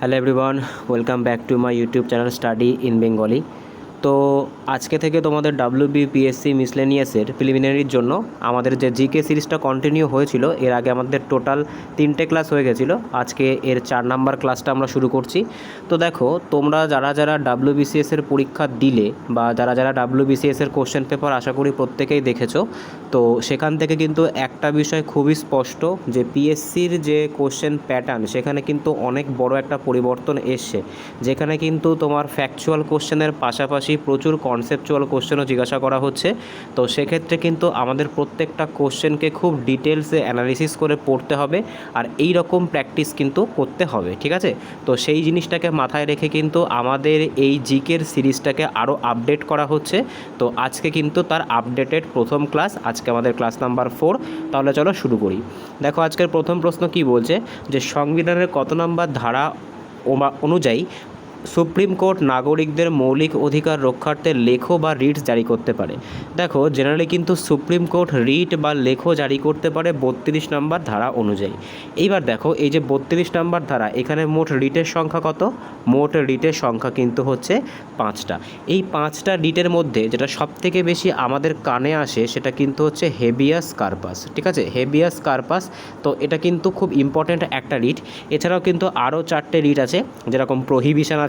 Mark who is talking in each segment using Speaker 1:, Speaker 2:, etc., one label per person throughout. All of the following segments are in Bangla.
Speaker 1: Hello everyone, welcome back to my YouTube channel study in Bengali. তো আজকে থেকে তোমাদের WBPSC মিসলেনিয়াসের প্রিলিমিনারির জন্য আমাদের যে জিকে সিরিজটা কন্টিনিউ হয়েছিল, এর আগে আমাদের টোটাল 3টে ক্লাস হয়ে গেছিলো। আজকে এর 4 নাম্বার ক্লাসটা আমরা শুরু করছি। তো দেখো, তোমরা যারা যারা WBCS-এর পরীক্ষা দিলে বা যারা যারা WBCS-এর কোশ্চেন পেপার আশা করি প্রত্যেকেই দেখেছো। তো সেখান থেকে কিন্তু একটা বিষয় খুবই স্পষ্ট যে পিএসসির যে কোশ্চেন প্যাটার্ন, সেখানে কিন্তু অনেক বড় একটা পরিবর্তন এসছে, যেখানে কিন্তু তোমার ফ্যাকচুয়াল কোশ্চেনের পাশাপাশি প্রচুর কনসেপচুয়াল কোশ্চেনও জিজ্ঞাসা করা হচ্ছে। তো সেক্ষেত্রে কিন্তু আমাদের প্রত্যেকটা কোশ্চেনকে খুব ডিটেলসে অ্যানালিসিস করে পড়তে হবে, আর এই রকম প্র্যাকটিস কিন্তু করতে হবে, ঠিক আছে? তো সেই জিনিসটাকে মাথায় রেখে কিন্তু আমাদের এই জিকের সিরিজটাকে আরও আপডেট করা হচ্ছে। তো আজকে কিন্তু তার আপডেটেড প্রথম ক্লাস, আজকে আমাদের ক্লাস নাম্বার 4। তাহলে চলো শুরু করি। দেখো, আজকের প্রথম প্রশ্ন কি বলছে, যে সংবিধানের কত নম্বর ধারা অনুযায়ী সুপ্রিম কোর্ট নাগরিকদের মৌলিক অধিকার রক্ষার্থে লেখো বা রিটস জারি করতে পারে? দেখো, জেনারেলি কিন্তু সুপ্রিম কোর্ট রিট বা লেখো জারি করতে পারে 32 নম্বর ধারা অনুযায়ী। এইবার দেখো, এই যে 32 নম্বর ধারা, এখানে মোট রিটের সংখ্যা কত? মোট রিটের সংখ্যা কিন্তু হচ্ছে 5টা। এই 5টা রিটের মধ্যে যেটা সবথেকে বেশি আমাদের কানে আসে সেটা কিন্তু হচ্ছে হেবিয়াস কার্পাস, ঠিক আছে? হেবিয়াস কার্পাস, তো এটা কিন্তু খুব ইম্পর্ট্যান্ট একটা রিট। এছাড়াও কিন্তু আরও 4টে রিট আছে, যেরকম প্রহিবিশন আছে,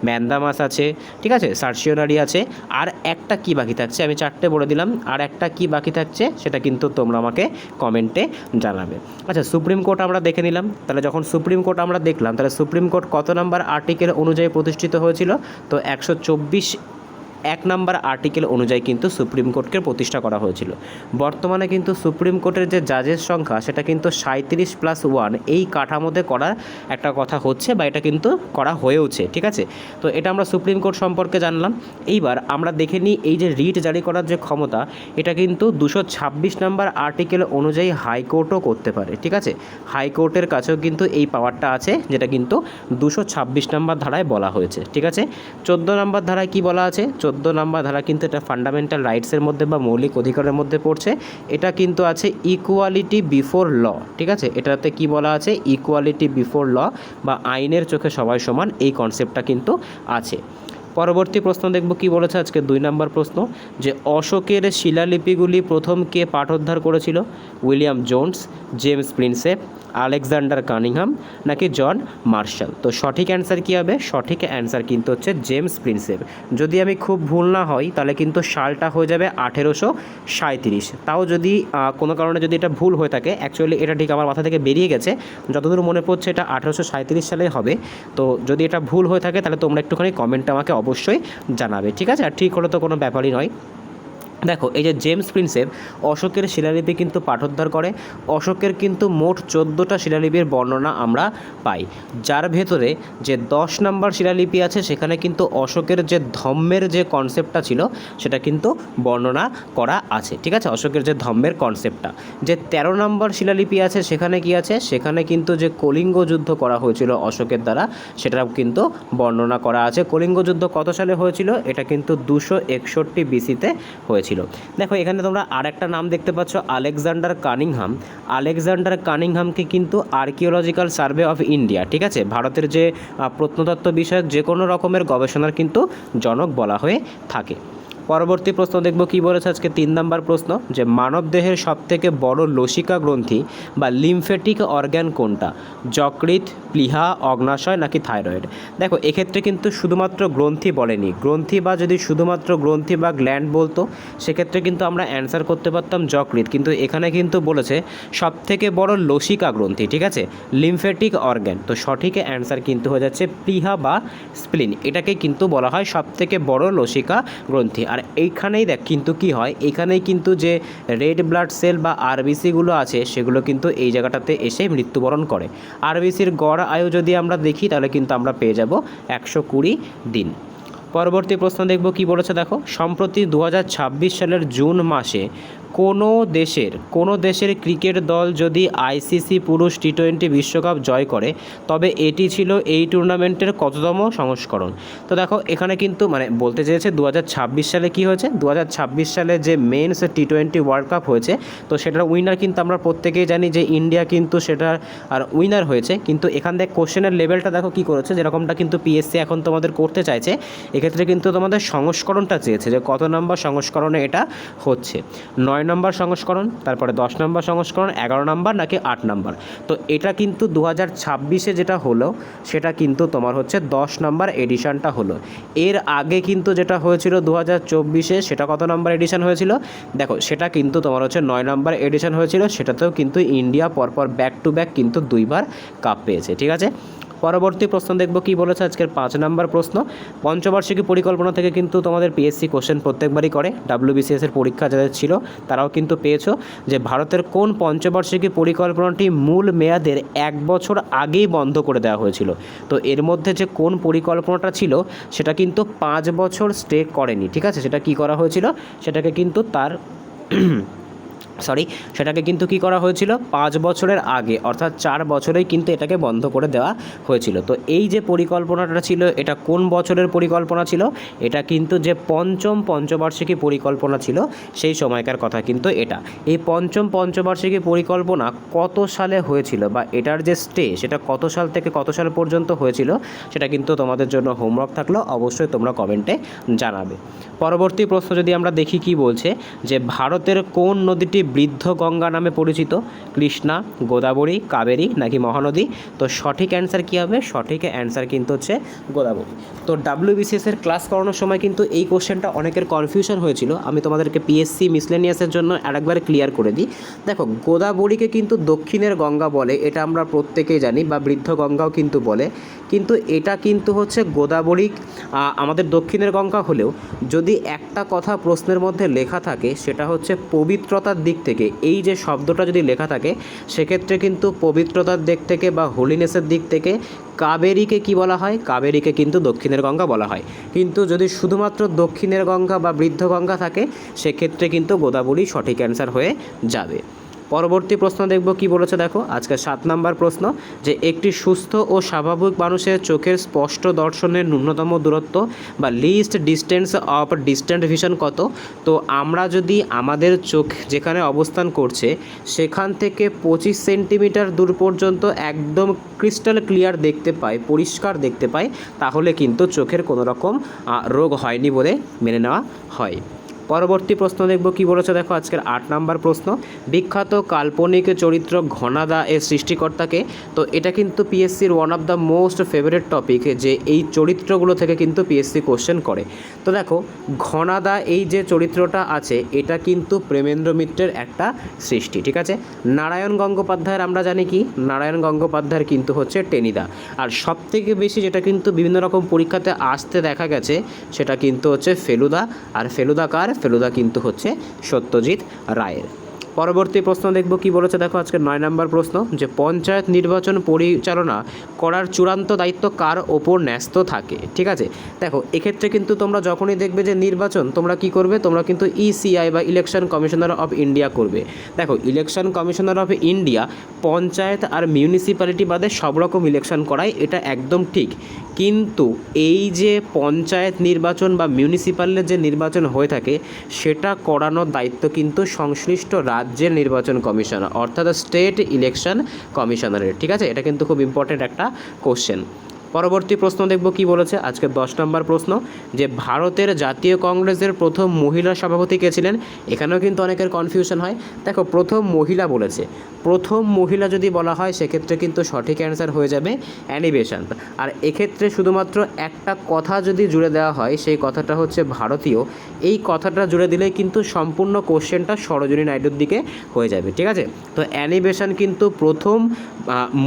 Speaker 1: ম্যান্দামাস আছে, ঠিক আছে, সার্সিওনারি আছে, আর একটা কি বাকি থাকছে, আমি 4টে বলে দিলাম, আর একটা কি বাকি থাকছে সেটা কিন্তু তোমরা আমাকে কমেন্টে জানাবে। আচ্ছা, সুপ্রিম কোর্ট আমরা দেখে নিলাম। তাহলে যখন সুপ্রিম কোর্ট আমরা দেখলাম, তাহলে সুপ্রিম কোর্ট কত নাম্বার আর্টিকেল অনুযায়ী প্রতিষ্ঠিত হয়েছিল? তো 124(1) নাম্বার আর্টিকেল অনুযায়ী কিন্তু সুপ্রিম কোর্টকে প্রতিষ্ঠা করা হয়েছিল। বর্তমানে কিন্তু সুপ্রিম কোর্টের যে জাজের সংখ্যা সেটা কিন্তু 37+1 এই কাঠামোতে করার একটা কথা হচ্ছে, বা এটা কিন্তু করা হয়েওছে, ঠিক আছে? তো এটা আমরা সুপ্রিম কোর্ট সম্পর্কে জানলাম। এইবার আমরা দেখে নিই, এই যে রিট জারি করার যে ক্ষমতা, এটা কিন্তু 226 নাম্বার আর্টিকেল অনুযায়ী হাইকোর্টও করতে পারে, ঠিক আছে? হাইকোর্টের কাছেও কিন্তু এই পাওয়ারটা আছে, যেটা কিন্তু 226 নাম্বার ধারায় বলা হয়েছে, ঠিক আছে? 14 নাম্বার ধারায় কি বলা আছে? 14 নাম্বার ধারা কিন্তু এটা ফান্ডামেন্টাল রাইটসের মধ্যে বা মৌলিক অধিকারের মধ্যে পড়ছে। এটা কিন্তু আছে ইকুয়ালিটি বিফোর ল, ঠিক আছে? এটাতে কি বলা আছে? ইকুয়ালিটি বিফোর ল, বা আইনের চোখে সবাই সমান, এই কনসেপ্টটা কিন্তু আছে। পরবর্তী প্রশ্ন দেখব কি বলেছে আজকে 2 নম্বর প্রশ্ন, যে অশোকের শিলালিপিগুলি প্রথম কে পাঠোদ্ধার করেছিল? William Jones, James Prinsep, Alexander Cunningham, নাকি জন মার্শাল? তো সঠিক অ্যান্সার কী হবে? সঠিক অ্যান্সার কিন্তু হচ্ছে জেমস প্রিন্সেপ। যদি আমি খুব ভুল না হই, তাহলে কিন্তু সালটা হয়ে যাবে 1837। তাও যদি কোনো কারণে যদি এটা ভুল হয়ে থাকে, অ্যাকচুয়ালি এটা ঠিক আমার মাথা থেকে বেরিয়ে গেছে, যতদূর মনে পড়ছে এটা 1837 সালে হবে। তো যদি এটা ভুল হয়ে থাকে তাহলে তোমরা একটুখানি কমেন্টে আমাকে অবশ্যই জানাবে, ঠিক আছে? আর ঠিক হলে তো কোনো ব্যাপারই নয়। দেখো, এই যে জেমস প্রিন্সেপ অশোকের শিলালিপি কিন্তু পাঠোদ্ধার করে। অশোকের কিন্তু মোট 14টা শিলালিপির বর্ণনা আমরা পাই, যার ভেতরে যে 10 নম্বর শিলালিপি আছে সেখানে কিন্তু অশোকের যে ধম্মের যে কনসেপ্টটা ছিল সেটা কিন্তু বর্ণনা করা আছে, ঠিক আছে? অশোকের যে ধম্মের কনসেপ্টটা। যে 13 নম্বর শিলালিপি আছে সেখানে কি আছে? সেখানে কিন্তু যে কলিঙ্গ যুদ্ধ করা হয়েছিল অশোকের দ্বারা, সেটাও কিন্তু বর্ণনা করা আছে। কলিঙ্গ যুদ্ধ কত সালে হয়েছিল? এটা কিন্তু 261 BC-তে হয়েছিল। দেখো, এখানে তোমরা আরেকটা নাম দেখতে পাচ্ছ, আলেকজান্ডার কানিংহাম। আলেকজান্ডার কানিংহামকে কিন্তু আর্কিওলজিক্যাল সার্ভে অফ ইন্ডিয়া, ঠিক আছে, ভারতের যে প্রত্নতত্ত্ব বিষয়ক যে কোনো রকমের গবেষণার কিন্তু জনক বলা হয়ে থাকে। পরবর্তী প্রশ্ন দেখব কি বলেছে আজকে 3 নম্বর প্রশ্ন, যে মানবদেহের সবথেকে বড় লসিকা গ্রন্থি বা লিমফেটিক অর্গ্যান কোনটা? যকৃৎ, প্লীহা, অগ্নাশয়, নাকি থাইরয়েড? দেখো, এক্ষেত্রে কিন্তু শুধুমাত্র গ্রন্থি বলেনি। গ্রন্থি বা যদি শুধুমাত্র গ্রন্থি বা গ্ল্যান্ড বলতো, সেক্ষেত্রে কিন্তু আমরা অ্যান্সার করতে পারতাম যকৃৎ, কিন্তু এখানে কিন্তু বলেছে সবথেকে বড় লসিকা গ্রন্থি, ঠিক আছে, লিমফেটিক অর্গ্যান। তো সঠিক অ্যান্সার কিন্তু হয়ে যাচ্ছে প্লীহা বা স্প্লিন। এটাকে কিন্তু বলা হয় সবথেকে বড় লসিকা গ্রন্থি। আর এইখানেই দেখ কিন্তু কি হয়, এখানেই কিন্তু যে রেড ব্লাড সেল বা আরবিসিগুলো আছে সেগুলো কিন্তু এই জায়গাটাতে এসে মৃত্যুবরণ করে। আরবিসির গড় আয়ু যদি আমরা দেখি তাহলে কিন্তু আমরা পেয়ে যাব 120 দিন। পরবর্তী প্রশ্ন দেখব কি বলেছে। দেখো, সম্প্রতি 2026 সালের জুন মাসে কোনো দেশের ক্রিকেট দল যদি আইসিসি পুরুষ টি-20 বিশ্বকাপ জয় করে তবে এটি ছিল এই টুর্নামেন্টের কততম সংস্করণ। তো দেখো এখানে কিন্তু মানে বলতে চেয়েছে 2026 সালে কি হয়েছে, 2026 সালে যে মেন্স টি-20 ওয়ার্ল্ড কাপ হয়েছে, তো সেটার উইনার কিন্তু আমরা প্রত্যেকেই জানি যে ইন্ডিয়া কিন্তু সেটার আর উইনার হয়েছে। কিন্তু এখান থেকে কোশ্চেনের লেভেলটা দেখো কী করেছে, যেরকমটা কিন্তু পিএসসি এখন তোমাদের করতে চাইছে, এক্ষেত্রে কিন্তু তোমাদের সংস্করণটা চেয়েছে যে কত নম্বর সংস্করণে এটা হচ্ছে, 9 নম্বর সংস্করণ, তারপরে 10 নম্বর সংস্করণ, 11 নম্বর নাকি 8 নম্বর। তো এটা কিন্তু 2026-এ যেটা হলো সেটা কিন্তু তোমার হচ্ছে 10 নম্বর এডিশনটা হলো। এর আগে কিন্তু যেটা হয়েছিল 2024-এ সেটা কত নম্বর এডিশন হয়েছিল, দেখো সেটা কিন্তু তোমার হচ্ছে 9 নম্বর এডিশন হয়েছিল। সেটাতেও কিন্তু ইন্ডিয়া পরপর ব্যাক টু ব্যাক কিন্তু 2বার কাপ পেয়েছে। ঠিক আছে, পরবর্তী প্রশ্ন দেখব কি বলেছে আজকের 5 নম্বর প্রশ্ন। পঞ্চবার্ষিকী পরিকল্পনা থেকে কিন্তু তোমাদের পিএসসি কোশ্চেন প্রত্যেকবারই করে, WBCS এর পরীক্ষা যাদের ছিল তারাও কিন্তু পেয়েছো যে ভারতের কোন পঞ্চবার্ষিকী পরিকল্পনাটি মূল মেয়াদের 1 বছর আগেই বন্ধ করে দেওয়া হয়েছিল। তো এর মধ্যে যে কোন পরিকল্পনাটা ছিল সেটা কিন্তু 5 বছর স্টে করেনি। ঠিক আছে, সেটা কি করা হয়েছিল, সেটাকে কিন্তু সেটাকে কিন্তু কী করা হয়েছিল, 5 বছরের আগে অর্থাৎ 4 বছরেই কিন্তু এটাকে বন্ধ করে দেওয়া হয়েছিল। তো এই যে পরিকল্পনাটা ছিল এটা কোন বছরের পরিকল্পনা ছিল, এটা কিন্তু যে পঞ্চবার্ষিকী পরিকল্পনা ছিল সেই সময়কার কথা কিন্তু এটা। এই পঞ্চবার্ষিকী পরিকল্পনা কত সালে হয়েছিল বা এটার যে স্টে সেটা কত সাল থেকে কত সাল পর্যন্ত হয়েছিল সেটা কিন্তু তোমাদের জন্য হোমওয়ার্ক থাকলো, অবশ্যই তোমরা কমেন্টে জানাবে। পরবর্তী প্রশ্ন যদি আমরা দেখি কি বলছে, যে ভারতের কোন নদীটি বৃদ্ধ গঙ্গা নামে পরিচিত, কৃষ্ণা, গোদাবরী, কাবেরী নাকি মহানদী। তো সঠিক অ্যান্সার কী হবে, সঠিক অ্যান্সার কিন্তু হচ্ছে গোদাবরী। তো WBCS এর ক্লাস করানোর সময় কিন্তু এই কোশ্চেনটা অনেকের কনফিউশন হয়েছিল, আমি তোমাদেরকে পিএসসি মিসলেনিয়াসের জন্য আরেকবার ক্লিয়ার করে দিই। দেখো গোদাবরীকে কিন্তু দক্ষিণের গঙ্গা বলে, এটা আমরা প্রত্যেকেই জানি, বা বৃদ্ধ গঙ্গাও কিন্তু বলে, কিন্তু এটা কিন্তু হচ্ছে গোদাবরী আমাদের দক্ষিণের গঙ্গা হলেও যদি একটা কথা প্রশ্নের মধ্যে লেখা থাকে সেটা হচ্ছে পবিত্রতার দিক থেকে, এই যে শব্দটা যদি লেখা থাকে সেক্ষেত্রে কিন্তু পবিত্রতার দিক থেকে বা হোলিনেসের দিক থেকে কাবেরীকে কি বলা হয়, কাবেরীকে কিন্তু দক্ষিণের গঙ্গা বলা হয়। কিন্তু যদি শুধুমাত্র দক্ষিণের গঙ্গা বা বৃদ্ধ গঙ্গা থাকে সেক্ষেত্রে কিন্তু গোদাবরী সঠিক অ্যান্সার হয়ে যাবে। পরবর্তী প্রশ্ন দেখব কি বলেছে, দেখো আজকে 7 নম্বর প্রশ্ন, যে একটি সুস্থ ও স্বাভাবিক মানুষের চোখের স্পষ্ট দর্শনের ন্যূনতম দূরত্ব বা least distance of distant vision কত। তো আমরা যদি আমাদের চোখ যেখানে অবস্থান করছে সেখান থেকে 25 সেন্টিমিটার দূর পর্যন্ত একদম ক্রিস্টাল ক্লিয়ার দেখতে পাই, পরিষ্কার দেখতে পাই, তাহলে কিন্তু চোখের কোনো রকম রোগ হয়নি বলে মেনে নেওয়া হয়। পরবর্তী প্রশ্ন দেখব কি বলেছে, দেখো আজকের 8 নম্বর প্রশ্ন, বিখ্যাত কাল্পনিক চরিত্র ঘনাদা এর সৃষ্টিকর্তাকে। তো এটা কিন্তু পিএসসির one of the most favourite topic, যে এই চরিত্রগুলো থেকে কিন্তু পিএসসি কোশ্চেন করে। তো দেখো ঘনাদা এই যে চরিত্রটা আছে এটা কিন্তু প্রেমেন্দ্র মিত্রের একটা সৃষ্টি। ঠিক আছে, নারায়ণ গঙ্গোপাধ্যায়ের আমরা জানি কি, নারায়ণ গঙ্গোপাধ্যায়ের কিন্তু হচ্ছে টেনিদা। আর সবথেকে বেশি যেটা কিন্তু বিভিন্ন রকম পরীক্ষাতে আসতে দেখা গেছে সেটা কিন্তু হচ্ছে ফেলুদা। আর ফেলুদা কার, ফেলুদা কিন্তু হচ্ছে সত্যজিৎ রায়ের। পরবর্তী প্রশ্ন দেখব কি বলেছে, দেখো আজকে 9 নম্বর প্রশ্ন, যে পঞ্চায়েত নির্বাচন পরিচালনা করার চূড়ান্ত দায়িত্ব কার ওপর ন্যস্ত থাকে। ঠিক আছে, দেখো এক্ষেত্রে কিন্তু তোমরা যখনই দেখবে যে নির্বাচন, তোমরা কি করবে, তোমরা কিন্তু ইসিআই বা ইলেকশন কমিশনার অফ ইন্ডিয়া করবে। দেখো election commissioner of India panchayat আর মিউনিসিপ্যালিটি বাদে সব রকম ইলেকশন করায়, এটা একদম ঠিক। কিন্তু এই যে পঞ্চায়েত নির্বাচন বা মিউনিসিপ্যালের যে নির্বাচন হয়ে থাকে সেটা করানোর দায়িত্ব কিন্তু সংশ্লিষ্ট রাজ্যের নির্বাচন কমিশনার অর্থাৎ স্টেট ইলেকশন কমিশনারের। ঠিক আছে, এটা কিন্তু খুব ইম্পর্টেন্ট একটা কোশ্চেন। পরবর্তী প্রশ্ন দেখব কি বলেছে আজকে 10 নম্বর প্রশ্ন, যে ভারতের জাতীয় কংগ্রেসের প্রথম মহিলা সভাপতি কে ছিলেন। এখানেও কিন্তু অনেকের কনফিউশন হয়। দেখো প্রথম মহিলা বলেছে, প্রথম মহিলা যদি বলা হয় সেক্ষেত্রে কিন্তু সঠিক অ্যান্সার হয়ে যাবে অ্যানি বেসান্ত। আর এক্ষেত্রে শুধুমাত্র একটা কথা যদি জুড়ে দেওয়া হয় সেই কথাটা হচ্ছে ভারতীয়, এই কথাটা জুড়ে দিলেই কিন্তু সম্পূর্ণ কোশ্চেনটা সরোজিনী নাইডুর দিকে হয়ে যাবে। ঠিক আছে, তো অ্যানি বেসান্ত কিন্তু প্রথম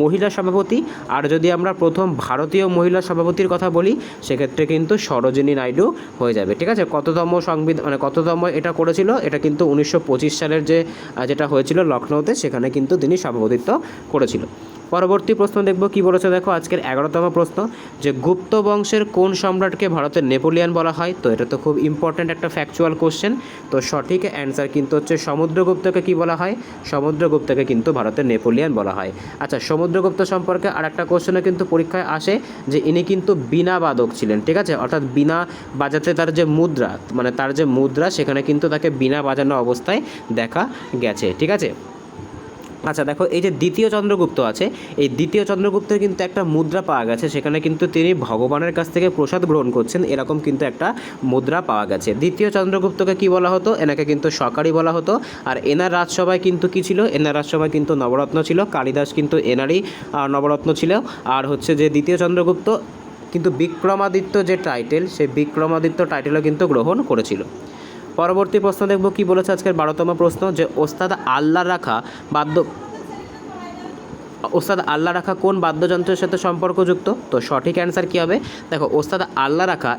Speaker 1: মহিলা সভাপতি। আর যদি আমরা প্রথম ভারতীয় মহিলা সভাপতির কথা বলি সেক্ষেত্রে কিন্তু সরোজিনী নাইডু হয়ে যাবে। ঠিক আছে, কততম সংবিধান মানে কততম এটা করেছিল, এটা কিন্তু 1925 সালের যেটা হয়েছিল লখনৌতে, সেখানে কিন্তু তিনি সভাপতিত্ব করেছিল। পরবর্তী প্রশ্ন দেখব কি বলেছে দেখো আজকের 11তম প্রশ্ন, যে গুপ্ত বংশের কোন সম্রাটকে ভারতের নেপোলিয়ান বলা হয়। তো এটা তো খুব ইম্পর্ট্যান্ট একটা ফ্যাকচুয়াল কোশ্চেন। তো সঠিক অ্যান্সার কিন্তু হচ্ছে সমুদ্রগুপ্তকে কি বলা হয়, সমুদ্রগুপ্তকে কিন্তু ভারতের নেপোলিয়ান বলা হয়। আচ্ছা, সমুদ্রগুপ্ত সম্পর্কে আর একটা কোশ্চেনে কিন্তু পরীক্ষায় আসে যে ইনি কিন্তু বীণা বাদক ছিলেন, ঠিক আছে, অর্থাৎ বীণা বাজাতে তার যে মুদ্রা, মানে তার যে মুদ্রা সেখানে কিন্তু তাকে বীণা বাজানো অবস্থায় দেখা গেছে, ঠিক আছে। আচ্ছা দেখো, এই যে দ্বিতীয় চন্দ্রগুপ্ত আছে, এই দ্বিতীয় চন্দ্রগুপ্তের কিন্তু একটা মুদ্রা পাওয়া গেছে, সেখানে কিন্তু তিনি ভগবানের কাছ থেকে প্রসাদ গ্রহণ করছেন, এরকম কিন্তু একটা মুদ্রা পাওয়া গেছে। দ্বিতীয় চন্দ্রগুপ্তকে কি বলা হতো, এনাকে কিন্তু সকারি বলা হতো। আর এনার রাজসভায় কিন্তু কি ছিল, এনার রাজসভায় কিন্তু নবরত্ন ছিল, কালিদাস কিন্তু এনারই নবরত্ন ছিল। আর হচ্ছে যে দ্বিতীয় চন্দ্রগুপ্ত কিন্তু বিক্রমাদিত্য যে টাইটেল, সেই বিক্রমাদিত্য টাইটেলও কিন্তু গ্রহণ করেছিল। পরবর্তী প্রশ্ন দেখব কি বলেছে আজকের 12তম প্রশ্ন, যে ওস্তাদ আল্লাহ রাখা কোন বাদ্যযন্ত্রের সাথে সম্পর্কযুক্ত। তো সঠিক অ্যান্সার কী হবে, দেখো ওস্তাদ আল্লাহ রাখা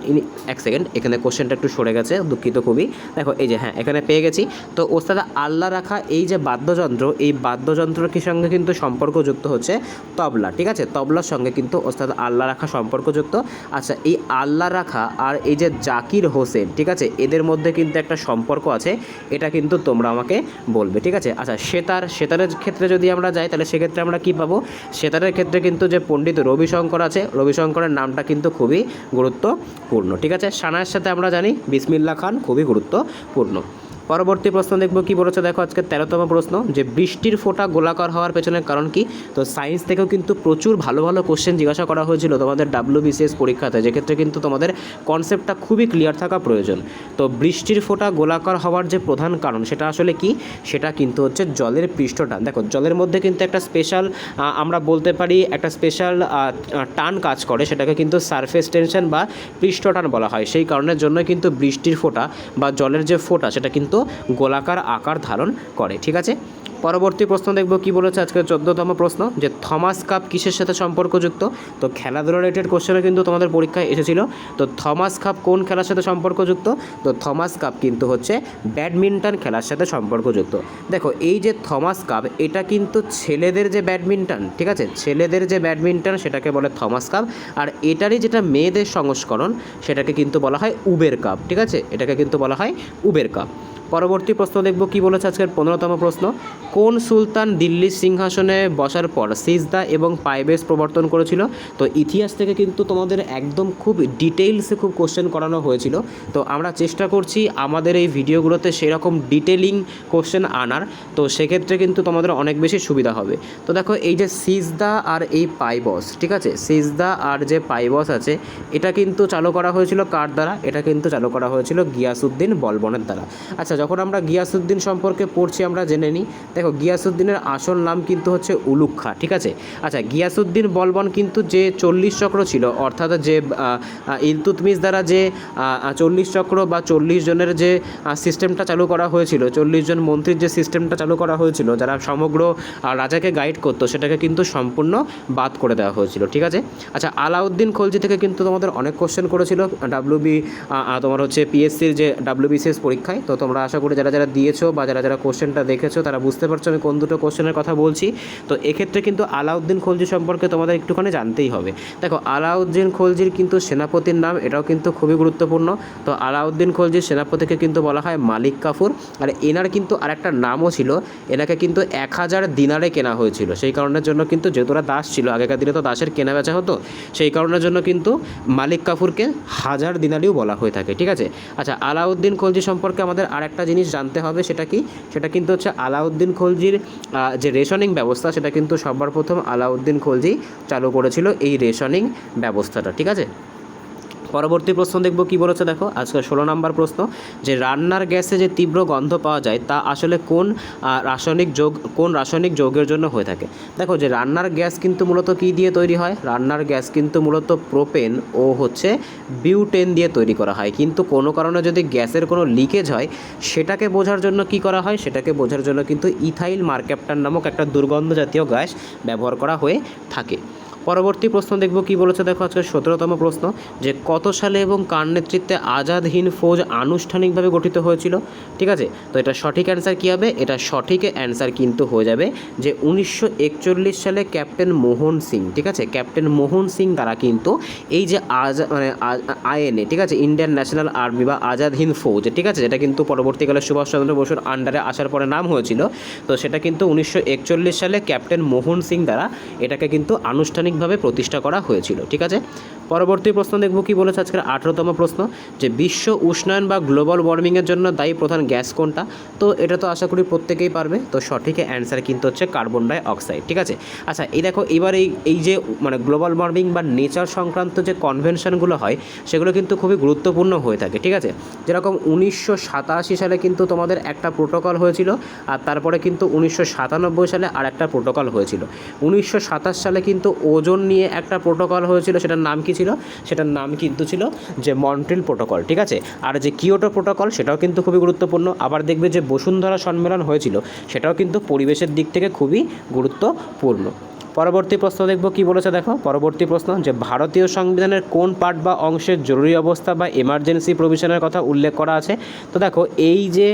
Speaker 1: এক সেকেন্ড, এখানে কোশ্চেনটা একটু সরে গেছে, দুঃখিত খুবই। দেখো এই যে হ্যাঁ, এখানে পেয়ে গেছি। তো ওস্তাদ আল্লাহ রাখা এই যে বাদ্যযন্ত্র, এই বাদ্যযন্ত্রটির সঙ্গে কিন্তু সম্পর্কযুক্ত হচ্ছে তবলা, ঠিক আছে, তবলার সঙ্গে কিন্তু ওস্তাদ আল্লাহ রাখা সম্পর্কযুক্ত। আচ্ছা, এই আল্লাহ রাখা আর এই যে জাকির হোসেন, ঠিক আছে, এদের মধ্যে কিন্তু একটা সম্পর্ক আছে, এটা কিন্তু তোমরা আমাকে বলবে, ঠিক আছে। আচ্ছা, সেতারের ক্ষেত্রে যদি আমরা যাই, তাহলে সেক্ষেত্রে আমরা কী পাবো, সেতারের ক্ষেত্রে কিন্তু যে পণ্ডিত রবিশঙ্কর আছে, রবিশঙ্করের নামটা কিন্তু খুবই গুরুত্বপূর্ণ, ঠিক আছে। সানায়ের সাথে আমরা জানি বিসমিল্লাহ খান, খুবই গুরুত্বপূর্ণ। পরবর্তী প্রশ্ন দেখব কি বলেছে দেখো আজকে 13তম প্রশ্ন, যে বৃষ্টির ফোঁটা গোলাকার হওয়ার পেছনের কারণ কি। তো সায়েন্স থেকেও কিন্তু প্রচুর ভালো ভালো কোশ্চেন জিজ্ঞাসা করা হয়েছিল তোমাদের WBCS পরীক্ষাতে, যেক্ষেত্রে কিন্তু তোমাদের কনসেপ্টটা খুবই ক্লিয়ার থাকা প্রয়োজন। তো বৃষ্টির ফোঁটা গোলাকার হওয়ার যে প্রধান কারণ সেটা আসলে কি, সেটা কিন্তু হচ্ছে জলের পৃষ্ঠটান। দেখো জলের মধ্যে কিন্তু একটা স্পেশাল আমরা বলতে পারি একটা স্পেশাল টান কাজ করে, সেটাকে কিন্তু সারফেস টেনশন বা পৃষ্ঠটান বলা হয়। সেই কারণের জন্য কিন্তু বৃষ্টির ফোঁটা বা জলের যে ফোঁটা সেটা কিন্তু গোলাকার আকার ধারণ করে, ঠিক আছে। পরবর্তী প্রশ্ন দেখব কি বলেছে আজকে 14তম প্রশ্ন, যে থমাস কাপ কিসের সাথে সম্পর্কযুক্ত। তো খেলাধুলা রিলেটেড কোশ্চেনও কিন্তু তোমাদের পরীক্ষায় এসেছিল। তো থমাস কাপ কোন খেলার সাথে সম্পর্কযুক্ত। তো থমাস কাপ কিন্তু হচ্ছে ব্যাডমিন্টন খেলার সাথে সম্পর্কযুক্ত। দেখো এই যে থমাস কাপ, এটা কিন্তু ছেলেদের যে ব্যাডমিন্টন, ঠিক আছে, ছেলেদের যে ব্যাডমিন্টন সেটাকে বলে থমাস কাপ। আর এটারই যেটা মেয়েদের সংস্করণ সেটাকে কিন্তু বলা হয় উবের কাপ, ঠিক আছে, এটাকে কিন্তু বলা হয় উবের কাপ। পরবর্তী প্রশ্ন দেখব কি বলেছে আজকের 15তম প্রশ্ন, কোন সুলতান দিল্লির সিংহাসনে বসার পর সিজদা এবং পায়বেশ প্রবর্তন করেছিল। তো ইতিহাস থেকে কিন্তু তোমাদের একদম খুব ডিটেইলসে খুব কোশ্চেন করানো হয়েছিল। তো আমরা চেষ্টা করছি আমাদের এই ভিডিওগুলোতে সেরকম ডিটেলিং কোশ্চেন আনার, তো সেক্ষেত্রে কিন্তু তোমাদের অনেক বেশি সুবিধা হবে। তো দেখো এই যে সিজদা আর এই পাইবস, ঠিক আছে, সিজদা আর যে পাইবস আছে, এটা কিন্তু চালু করা হয়েছিল কার দ্বারা, এটা কিন্তু চালু করা হয়েছিল গিয়াসউদ্দিন বলবনের দ্বারা। আচ্ছা, যখন আমরা গিয়াসউদ্দিন সম্পর্কে পড়ছি আমরা জেনে নিই। দেখো গিয়াসউদ্দিনের আসল নাম কিন্তু হচ্ছে উলুগ খাঁ, ঠিক আছে। আচ্ছা, গিয়াসউদ্দিন বলবন কিন্তু যে 40 চক্র ছিল, অর্থাৎ যে ইলতুৎমিশ দ্বারা যে 40 চক্র বা 40 জনের যে সিস্টেমটা চালু করা হয়েছিল, 40 জন মন্ত্রীর যে সিস্টেমটা চালু করা হয়েছিল, যারা সমগ্র রাজাকে গাইড করতো, সেটাকে কিন্তু সম্পূর্ণ বাদ করে দেওয়া হয়েছিল, ঠিক আছে। আচ্ছা, আলাউদ্দিন খলজি থেকে কিন্তু তোমাদের অনেক কোশ্চেন করেছিল তোমার হচ্ছে পিএসসির যে WBCS পরীক্ষায়। তো তোমরা আশা করি যারা যারা দিয়েছো বা যারা যারা কোশ্চেনটা দেখেছো তারা বুঝতে পারছো আমি কোন দুটো কোশ্চেনের কথা বলছি। তো এক্ষেত্রে কিন্তু আলাউদ্দিন খলজি সম্পর্কে তোমাদের একটুখানি জানতেই হবে। দেখো আলাউদ্দিন খলজির কিন্তু সেনাপতির নাম, এটাও কিন্তু খুবই গুরুত্বপূর্ণ। তো আলাউদ্দিন খলজির সেনাপতিকে কিন্তু বলা হয় মালিক কাফুর। আর এনার কিন্তু আরেকটা নামও ছিল, এনাকে কিন্তু 1000 দিনারে কেনা হয়েছিল। সেই কারণের জন্য কিন্তু যেহেতু ওরা দাস ছিল, আগেকার দিনে তো দাসের কেনা বেচা হতো, সেই কারণের জন্য কিন্তু মালিক কাফুরকে 1000 দিনারিও বলা হয়ে থাকে, ঠিক আছে। আচ্ছা, আলাউদ্দিন খলজি সম্পর্কে আমাদের আরেকটা জিনিস জানতে হবে, সেটা কি, সেটা কিন্তু হচ্ছে আলাউদ্দিন খলজির যে রেশনিং ব্যবস্থা, সেটা কিন্তু সবার প্রথম আলাউদ্দিন খলজি চালু করেছিল এই রেশনিং ব্যবস্থাটা, ঠিক আছে। পরবর্তী প্রশ্ন দেখব কি বলেছে দেখো আজকে 16 নম্বর প্রশ্ন, যে রান্নার গ্যাসে যে তীব্র গন্ধ পাওয়া যায় তা আসলে কোন রাসায়নিক যৌগের জন্য হয়ে থাকে। দেখো যে রান্নার গ্যাস কিন্তু মূলত কী দিয়ে তৈরি হয়, রান্নার গ্যাস কিন্তু মূলত প্রোপেন ও হচ্ছে বিউটেন দিয়ে তৈরি করা হয়। কিন্তু কোনো কারণে যদি গ্যাসের কোনো লিকেজ হয়, সেটাকে বোঝার জন্য কি করা হয়, সেটাকে বোঝার জন্য কিন্তু ইথাইল মার্ক্যাপ্টান নামক একটা দুর্গন্ধ জাতীয় গ্যাস ব্যবহার করা হয়ে থাকে। পরবর্তী প্রশ্ন দেখব কি বলেছে, দেখো আজকে 17তম প্রশ্ন, যে কত সালে এবং কার নেতৃত্বে আজাদ হিন্দ ফৌজ আনুষ্ঠানিকভাবে গঠিত হয়েছিল। ঠিক আছে, তো এটা সঠিক অ্যান্সার কী হবে, এটা সঠিক অ্যান্সার কিন্তু হয়ে যাবে যে 1941 সালে ক্যাপ্টেন মোহন সিং। ঠিক আছে, ক্যাপ্টেন মোহন সিং দ্বারা কিন্তু এই যে আইএনএ, ঠিক আছে, ইন্ডিয়ান ন্যাশনাল আর্মি বা আজাদ হিন্দ ফৌজ, ঠিক আছে, যেটা কিন্তু পরবর্তীকালে সুভাষচন্দ্র বসুর আন্ডারে আসার পরে নাম হয়েছিল, তো সেটা কিন্তু 1941 সালে ক্যাপ্টেন মোহন সিং দ্বারা এটাকে কিন্তু আনুষ্ঠানিকভাবে প্রতিষ্ঠা করা হয়েছিল। ঠিক আছে, পরবর্তী প্রশ্ন দেখব কি বলেছে আজকের 18তম প্রশ্ন, যে বিশ্ব উষ্ণায়ন বা গ্লোবাল ওয়ার্মিংয়ের জন্য দায়ী প্রধান গ্যাস কোনটা। তো এটা তো আশা করি প্রত্যেকেই পারবে, তো সঠিক অ্যান্সার কিন্তু হচ্ছে কার্বন ডাই অক্সাইড। ঠিক আছে, আচ্ছা এই দেখো এবার এই যে মানে গ্লোবাল ওয়ার্মিং বা নেচার সংক্রান্ত যে কনভেনশনগুলো হয় সেগুলো কিন্তু খুবই গুরুত্বপূর্ণ হয়ে থাকে। ঠিক আছে, যেরকম 1987 সালে কিন্তু তোমাদের একটা প্রোটোকল হয়েছিল, আর তারপরে কিন্তু 1997 সালে আর একটা প্রোটোকল হয়েছিল। 1927 সালে কিন্তু ওজোন নিয়ে একটা প্রোটোকল হয়েছিল, সেটার নাম কি ছিল, সেটার নাম কিন্তু ছিল যে মন্ট্রিল প্রোটোকল। ঠিক আছে, আর যে কিয়োটো প্রোটোকল সেটাও কিন্তু খুবই গুরুত্বপূর্ণ। আবার দেখবে যে বসুন্ধরা সম্মেলন হয়েছিল সেটাও কিন্তু পরিবেশের দিক থেকে খুবই গুরুত্বপূর্ণ। পরবর্তী প্রশ্ন দেখব কি বলেছে, দেখো পরবর্তী প্রশ্ন, যে ভারতীয় সংবিধানের কোন পার্ট বা অংশের জরুরি অবস্থা বা এমার্জেন্সি প্রভিশনের কথা উল্লেখ করা আছে। তো দেখো এই যে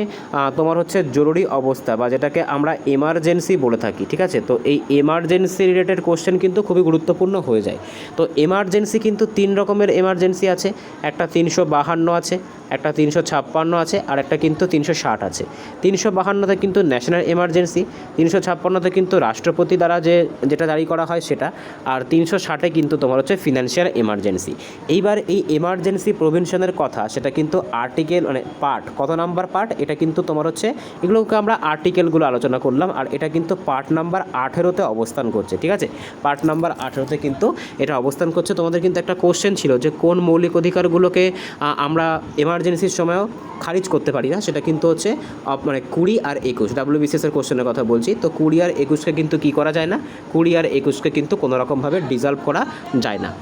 Speaker 1: তোমার হচ্ছে জরুরি অবস্থা বা যেটাকে আমরা এমার্জেন্সি বলে থাকি, ঠিক আছে, তো এই এমার্জেন্সি রিলেটেড কোশ্চেন কিন্তু খুবই গুরুত্বপূর্ণ হয়ে যায়। তো এমার্জেন্সি কিন্তু 3 রকমের এমার্জেন্সি আছে, একটা 352 আছে, একটা 356 আছে, আর একটা কিন্তু 360 আছে। 352তে কিন্তু ন্যাশনাল এমার্জেন্সি, 356তে কিন্তু রাষ্ট্রপতি দ্বারা যেটা জারি করা হয় সেটা, আর 360 কিন্তু তোমার হচ্ছে ফিনান্সিয়াল এমার্জেন্সি। এইবার এই এমার্জেন্সি প্রভিশনের কথা সেটা কিন্তু আর্টিকেল মানে পার্ট, কত নাম্বার পার্ট, এটা কিন্তু তোমার হচ্ছে এগুলোকে আমরা আর্টিকেলগুলো আলোচনা করলাম, আর এটা কিন্তু পার্ট নাম্বার 18তে অবস্থান করছে। ঠিক আছে, পার্ট নাম্বার 18তে কিন্তু এটা অবস্থান করছে। তোমাদের কিন্তু একটা কোশ্চেন ছিল যে কোন মৌলিক অধিকারগুলোকে আমরা এমার্জেন্সির সময়ও খারিজ করতে পারি না, সেটা কিন্তু হচ্ছে মানে 20 আর 21 WBCS-এর কোশ্চেনের কথা বলছি। তো 20 আর 21কে কিন্তু কী করা যায় না, 20 আর 21কে কিন্তু কোনোরকমভাবে ডিজলভ করা যায় না।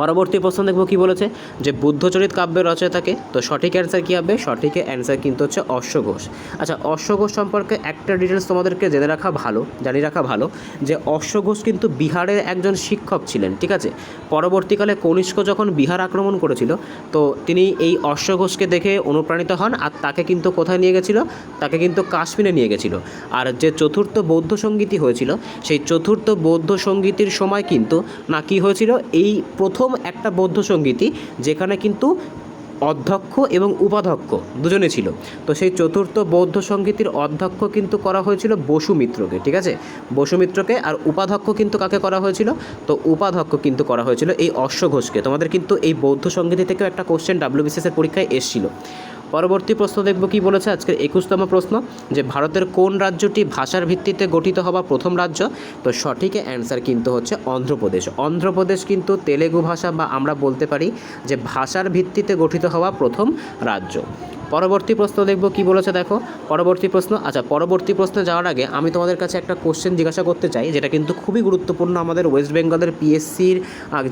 Speaker 1: পরবর্তী প্রশ্ন দেখব কি বলেছে, যে বুদ্ধচরিত কাব্যের রচয়িতাকে। তো সঠিক অ্যান্সার কী হবে, সঠিক অ্যান্সার কিন্তু হচ্ছে অশ্বঘোষ। আচ্ছা অশ্বঘোষ সম্পর্কে একটা ডিটেলস তোমাদেরকে জানিয়ে রাখা ভালো যে অশ্বঘোষ কিন্তু বিহারের একজন শিক্ষক ছিলেন। ঠিক আছে, পরবর্তীকালে কনিষ্ক যখন বিহার আক্রমণ করেছিল তো তিনি এই অশ্বঘোষকে দেখে অনুপ্রাণিত হন, আর তাকে কিন্তু কোথায় নিয়ে গেছিল, তাকে কিন্তু কাশ্মীরে নিয়ে গেছিল। আর যে চতুর্থ বৌদ্ধ সঙ্গীতি হয়েছিল সেই চতুর্থ বৌদ্ধ সঙ্গীতির সময় কিন্তু না কি হয়েছিল, এই প্রথম একটা বৌদ্ধ সঙ্গীতি যেখানে কিন্তু অধ্যক্ষ এবং উপাধ্যক্ষ দুজনে ছিল। তো সেই চতুর্থ বৌদ্ধ সঙ্গীতির অধ্যক্ষ কিন্তু করা হয়েছিল বসুমিত্রকে। ঠিক আছে, বসুমিত্রকে, আর উপাধ্যক্ষ কিন্তু কাকে করা হয়েছিল, তো উপাধ্যক্ষ কিন্তু করা হয়েছিল এই অশ্বঘোষকে। তোমাদের কিন্তু এই বৌদ্ধ সঙ্গীতি থেকেও একটা কোশ্চেন WBCS-এর পরীক্ষায় এসেছিল। পরবর্তী প্রশ্ন দেখব কি বলেছে আজকের 21তম প্রশ্ন, যে ভারতের কোন রাজ্যটি ভাষার ভিত্তিতে গঠিত হওয়া প্রথম রাজ্য। তো সঠিক অ্যান্সার কিন্তু হচ্ছে অন্ধ্রপ্রদেশ। অন্ধ্রপ্রদেশ কিন্তু তেলেগু ভাষা বা আমরা বলতে পারি যে ভাষার ভিত্তিতে গঠিত হওয়া প্রথম রাজ্য। পরবর্তী প্রশ্ন দেখব কি বলেছে, দেখো পরবর্তী প্রশ্ন। আচ্ছা পরবর্তী প্রশ্নে যাওয়ার আগে আমি তোমাদের কাছে একটা কোশ্চেন জিজ্ঞাসা করতে চাই, যেটা কিন্তু খুবই গুরুত্বপূর্ণ আমাদের ওয়েস্ট বেঙ্গলের PSC-র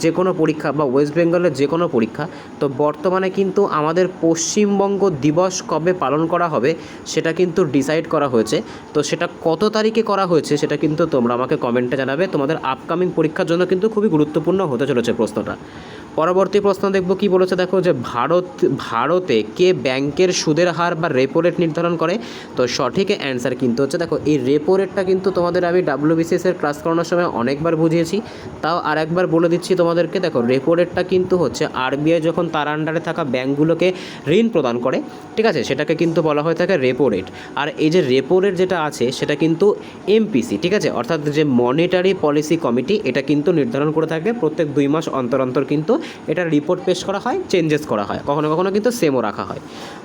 Speaker 1: যে কোনো পরীক্ষা বা ওয়েস্ট বেঙ্গলের যে কোনো পরীক্ষা। তো বর্তমানে কিন্তু আমাদের পশ্চিমবঙ্গ দিবস কবে পালন করা হবে সেটা কিন্তু ডিসাইড করা হয়েছে। তো সেটা কত তারিখে করা হয়েছে সেটা কিন্তু তোমরা আমাকে কমেন্টে জানাবে। তোমাদের আপকামিং পরীক্ষার জন্য কিন্তু খুবই গুরুত্বপূর্ণ হতে চলেছে প্রশ্নটা। পরবর্তী প্রশ্ন দেখব কি বলেছে, দেখো যে ভারতে কে ব্যাংকের সুদের হার বা রেপো রেট নির্ধারণ করে। তো সঠিক অ্যান্সার কিন্তু হচ্ছে, দেখো এই রেপো রেটটা কিন্তু তোমাদের আমি WBCS-এর ক্লাস করানোর সময় অনেকবার বুঝিয়েছি, তাও আর একবার বলে দিচ্ছি তোমাদেরকে। দেখো রেপো রেটটা কিন্তু হচ্ছে RBI যখন তার আন্ডারে থাকা ব্যাংকগুলোকে ঋণ প্রদান করে, ঠিক আছে, সেটাকে কিন্তু বলা হয়ে থাকে রেপো রেট। আর এই যে রেপো রেট যেটা আছে সেটা কিন্তু MPC, ঠিক আছে, অর্থাৎ যে মনিটারি পলিসি কমিটি, এটা কিন্তু নির্ধারণ করে থাকে। প্রত্যেক 2 মাস অন্তর অন্তর কিন্তু এটা রিপোর্ট পেশ করা হয়, চেঞ্জেস করা হয়, কখনো কখনো কিন্তু সেমও রাখা হয়।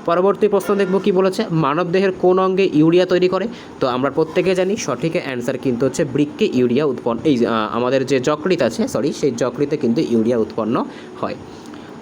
Speaker 1: পরবর্তী প্রশ্ন দেখব কি বলেছে, মানবদেহের কোন অঙ্গে ইউরিয়া তৈরি করে। তো আমরা প্রত্যেকে জানি সঠিক অ্যান্সার কিন্তু হচ্ছে বৃক্কে ইউরিয়া উৎপন্ন, এই আমাদের যে যকৃৎ আছে সেই যকৃতে কিন্তু ইউরিয়া উৎপন্ন হয়।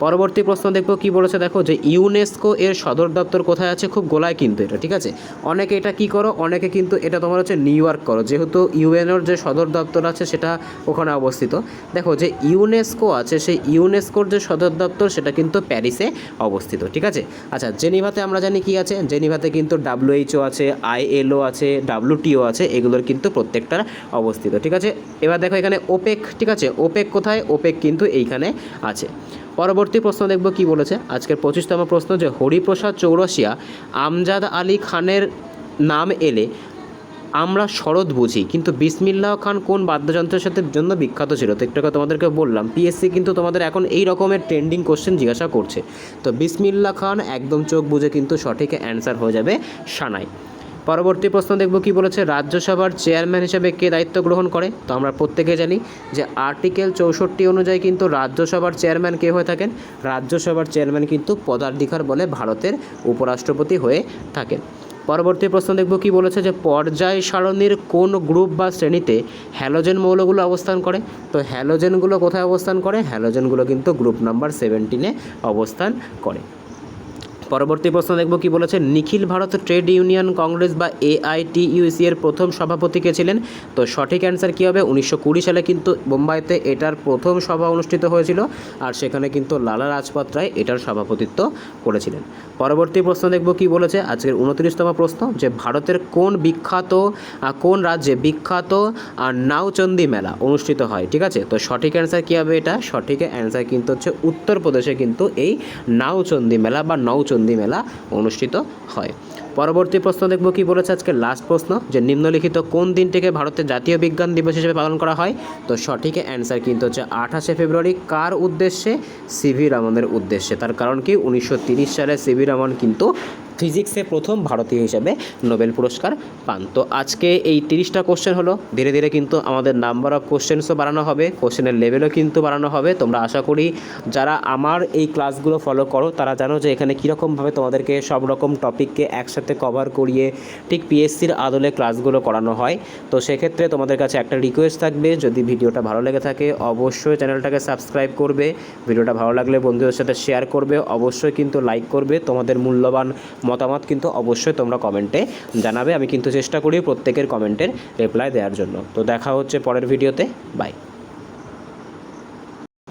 Speaker 1: পরবর্তী প্রশ্ন দেখব কি বলেছে, দেখো যে ইউনেস্কো এর সদর দপ্তর কোথায় আছে, খুব গোলায় কিন্তু এটা, ঠিক আছে। অনেকে এটা কি করো, অনেকে কিন্তু এটা তোমার হচ্ছে নিউ ইয়র্ক করো, যেহেতু ইউএনওর যে সদর দপ্তর আছে সেটা ওখানে অবস্থিত। দেখো যে ইউনেস্কো আছে, সেই ইউনেস্কোর যে সদর দপ্তর সেটা কিন্তু প্যারিসে অবস্থিত, ঠিক আছে। আচ্ছা, জেনিভাতে আমরা জানি কি আছে, জেনিভাতে কিন্তু WHO আছে, ILO আছে, WTO আছে, এগুলোর কিন্তু প্রত্যেকটার অবস্থিত, ঠিক আছে। এবার দেখো এখানে ওপেক, ঠিক আছে, ওপেক কোথায়, ওপেক কিন্তু এইখানে আছে। পরবর্তী প্রশ্ন দেখব কি বলেছে, আজকের 25তম প্রশ্ন, যে হরিপ্রসাদ চৌরসিয়া আমজাদ আলী খানের নাম এলে আমরা শরৎ বুঝি, কিন্তু বিসমিল্লাহ খান কোন বাদ্যযন্ত্রের সাথে জন্য বিখ্যাত ছিল। তো একটু কথা তোমাদেরকে বললাম, পিএসসি কিন্তু তোমাদের এখন এই রকমের ট্রেন্ডিং কোশ্চেন জিজ্ঞাসা করছে। তো বিসমিল্লাহ খান একদম চোখ বুঝে কিন্তু সঠিক অ্যান্সার হয়ে যাবে সানাই। পরবর্তী প্রশ্ন দেখব কি বলেছে, রাজ্যসভার চেয়ারম্যান হিসেবে কে দায়িত্ব গ্রহণ করে। তো আমরা প্রত্যেকে জানি যে আর্টিকেল 64 অনুযায়ী কিন্তু রাজ্যসভার চেয়ারম্যান কে হয়ে থাকেন, রাজ্যসভার চেয়ারম্যান কিন্তু পদাধিকার বলে ভারতের উপরাষ্ট্রপতি হয়ে থাকেন। পরবর্তী প্রশ্ন দেখব কি বলেছে, যে পর্যায় সারণীর কোন গ্রুপ বা শ্রেণীতে হ্যালোজেন মৌলগুলো অবস্থান করে। তো হ্যালোজেনগুলো কোথায় অবস্থান করে, হ্যালোজেনগুলো কিন্তু গ্রুপ নাম্বার 17-এ অবস্থান করে। পরবর্তী প্রশ্ন দেখব কি বলেছে, নিখিল ভারত ট্রেড ইউনিয়ন কংগ্রেস বা AITUC এর প্রথম সভাপতি কে ছিলেন। তো সঠিক অ্যান্সার কী হবে, 1920 সালে কিন্তু বোম্বাইতে এটার প্রথম সভা অনুষ্ঠিত হয়েছিল, আর সেখানে কিন্তু লালা লাজপত রায় এটার সভাপতিত্ব করেছিলেন। পরবর্তী প্রশ্ন দেখব কি বলেছে, আজকের 29তম প্রশ্ন, যে ভারতের কোন রাজ্যে বিখ্যাত নাওচন্দি মেলা অনুষ্ঠিত হয়, ঠিক আছে। তো সঠিক অ্যান্সার কী হবে, এটা সঠিক অ্যান্সার কিন্তু হচ্ছে উত্তরপ্রদেশে কিন্তু এই নাওচন্দি মেলা বা নৌচন্দি মেলা অনুষ্ঠিত হয়। পরবর্তী প্রশ্ন দেখব কি বলেছে, আজকে লাস্ট প্রশ্ন, যে নিম্নলিখিত কোন দিনটিকে ভারতের জাতীয় বিজ্ঞান দিবস হিসেবে পালন করা হয়। তো সঠিক অ্যান্সার কিন্তু হচ্ছে 28শে ফেব্রুয়ারি। কার উদ্দেশ্যে, সিভি রমনের উদ্দেশ্যে। তার কারণ কি, 1930 সালে সিভি রমন কিন্তু ফিজিক্সে প্রথম ভারতীয় হিসেবে নোবেল পুরস্কার পান। তো আজকে এই 30টা কোশ্চেন হলো, ধীরে ধীরে কিন্তু আমাদের নাম্বার অফ কোশ্চেন্সও বাড়ানো হবে, কোশ্চেনের লেভেলও কিন্তু বাড়ানো হবে। তোমরা আশা করি যারা আমার এই ক্লাসগুলো ফলো করো তারা জানো যে এখানে কীরকমভাবে তোমাদেরকে সব রকম টপিককে একসাথে কভার করিয়ে ঠিক পিএসসির আদলে ক্লাসগুলো করানো হয়। তো সেক্ষেত্রে তোমাদের কাছে একটা রিকোয়েস্ট থাকবে, যদি ভিডিওটা ভালো লেগে থাকে অবশ্যই চ্যানেলটাকে সাবস্ক্রাইব করবে, ভিডিওটা ভালো লাগলে বন্ধুদের সাথে শেয়ার করবে, অবশ্যই কিন্তু লাইক করবে, তোমাদের মূল্যবান মতামত কিন্তু অবশ্যই তোমরা কমেন্টে জানাবে। আমি কিন্তু চেষ্টা করি প্রত্যেকের কমেন্টের রিপ্লাই দেওয়ার জন্য। তো দেখা হচ্ছে পরের ভিডিওতে, বাই।